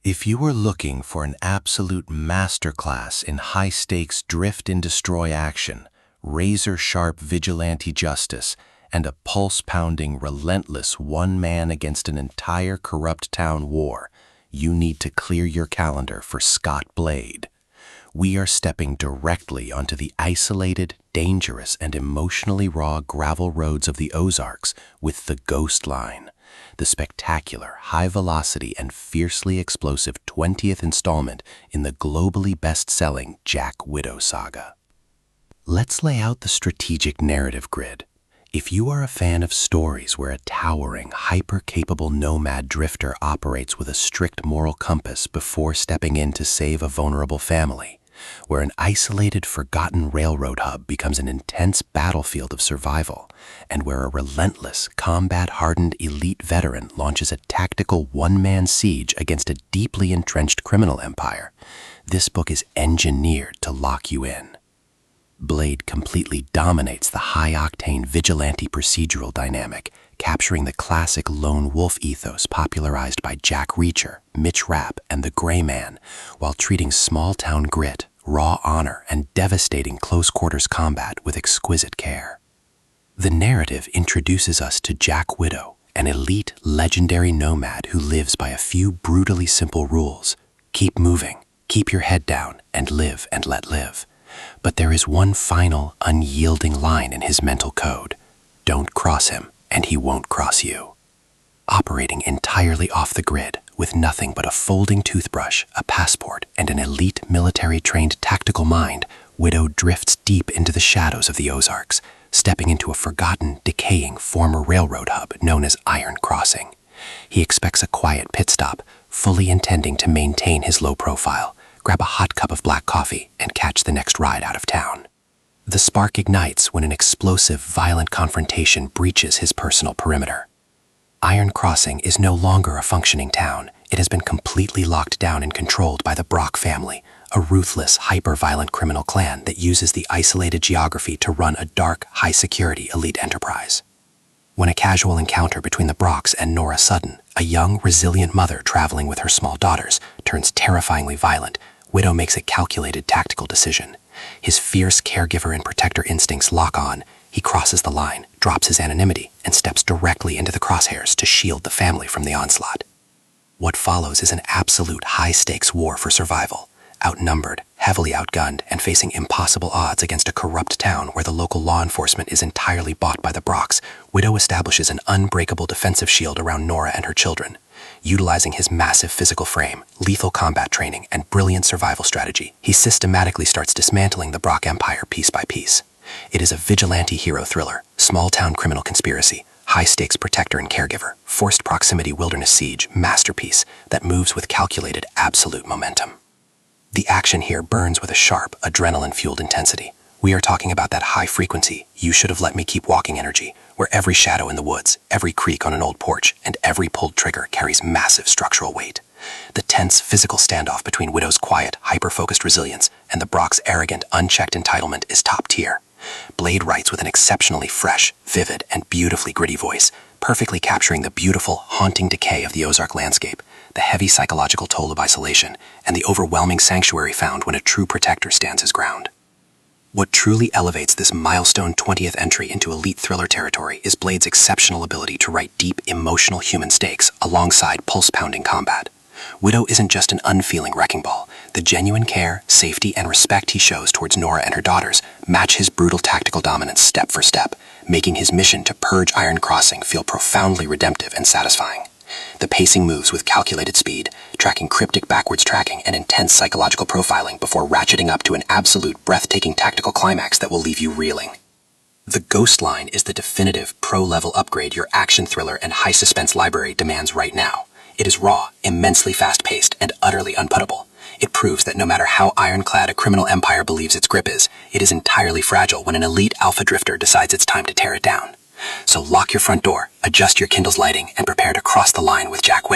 If you were looking for an absolute masterclass in high-stakes drift-and-destroy action, razor-sharp vigilante justice, and a pulse-pounding, relentless one-man against an entire corrupt town war, you need to clear your calendar for Scott Blade. We are stepping directly onto the isolated, dangerous, and emotionally raw gravel roads of the Ozarks with The Ghost Line, the spectacular, high-velocity, and fiercely explosive 20th installment in the globally best-selling Jack Widow saga. Let's lay out the strategic narrative grid. If you are a fan of stories where a towering, hyper-capable nomad drifter operates with a strict moral compass before stepping in to save a vulnerable family, where an isolated, forgotten railroad hub becomes an intense battlefield of survival, and where a relentless, combat-hardened elite veteran launches a tactical one-man siege against a deeply entrenched criminal empire, this book is engineered to lock you in. Blade completely dominates the high-octane vigilante procedural dynamic, capturing the classic lone wolf ethos popularized by Jack Reacher, Mitch Rapp, and the Gray Man, while treating small-town grit, raw honor, and devastating close-quarters combat with exquisite care. The narrative introduces us to Jack Widow, an elite, legendary nomad who lives by a few brutally simple rules: keep moving, keep your head down, and live and let live. But there is one final, unyielding line in his mental code: don't cross him, and he won't cross you. Operating entirely off the grid, with nothing but a folding toothbrush, a passport, and an elite military-trained tactical mind, Widow drifts deep into the shadows of the Ozarks, stepping into a forgotten, decaying former railroad hub known as Iron Crossing. He expects a quiet pit stop, fully intending to maintain his low profile, grab a hot cup of black coffee, and catch the next ride out of town. The spark ignites when an explosive, violent confrontation breaches his personal perimeter. Iron Crossing is no longer a functioning town. It has been completely locked down and controlled by the Brock family, a ruthless, hyper-violent criminal clan that uses the isolated geography to run a dark, high-security elite enterprise. When a casual encounter between the Brocks and Nora Sudden, a young, resilient mother traveling with her small daughters, turns terrifyingly violent, Widow makes a calculated tactical decision. His fierce caregiver and protector instincts lock on. He crosses the line, drops his anonymity, and steps directly into the crosshairs to shield the family from the onslaught. What follows is an absolute high-stakes war for survival. Outnumbered, heavily outgunned, and facing impossible odds against a corrupt town where the local law enforcement is entirely bought by the Brocks, Widow establishes an unbreakable defensive shield around Nora and her children. Utilizing his massive physical frame, lethal combat training, and brilliant survival strategy, he systematically starts dismantling the Brock Empire piece by piece. It is a vigilante hero thriller, small-town criminal conspiracy, high-stakes protector and caregiver, forced proximity wilderness siege masterpiece that moves with calculated absolute momentum. The action here burns with a sharp, adrenaline-fueled intensity. We are talking about that high-frequency, you-should-have-let-me-keep-walking energy, where every shadow in the woods, every creak on an old porch, and every pulled trigger carries massive structural weight. The tense, physical standoff between Widow's quiet, hyper-focused resilience and the Brock's arrogant, unchecked entitlement is top tier. Blade writes with an exceptionally fresh, vivid, and beautifully gritty voice, perfectly capturing the beautiful, haunting decay of the Ozark landscape, the heavy psychological toll of isolation, and the overwhelming sanctuary found when a true protector stands his ground. What truly elevates this milestone 20th entry into elite thriller territory is Blade's exceptional ability to write deep, emotional human stakes alongside pulse-pounding combat. Widow isn't just an unfeeling wrecking ball. The genuine care, safety, and respect he shows towards Nora and her daughters match his brutal tactical dominance step for step, making his mission to purge Iron Crossing feel profoundly redemptive and satisfying. The pacing moves with calculated speed, tracking cryptic backwards tracking and intense psychological profiling before ratcheting up to an absolute breathtaking tactical climax that will leave you reeling. The Ghost Line is the definitive pro-level upgrade your action thriller and high-suspense library demands right now. It is raw, immensely fast-paced, and utterly unputtable. It proves that no matter how ironclad a criminal empire believes its grip is, it is entirely fragile when an elite alpha drifter decides it's time to tear it down. So lock your front door, adjust your Kindle's lighting, and prepare to cross the line with Jack Widow.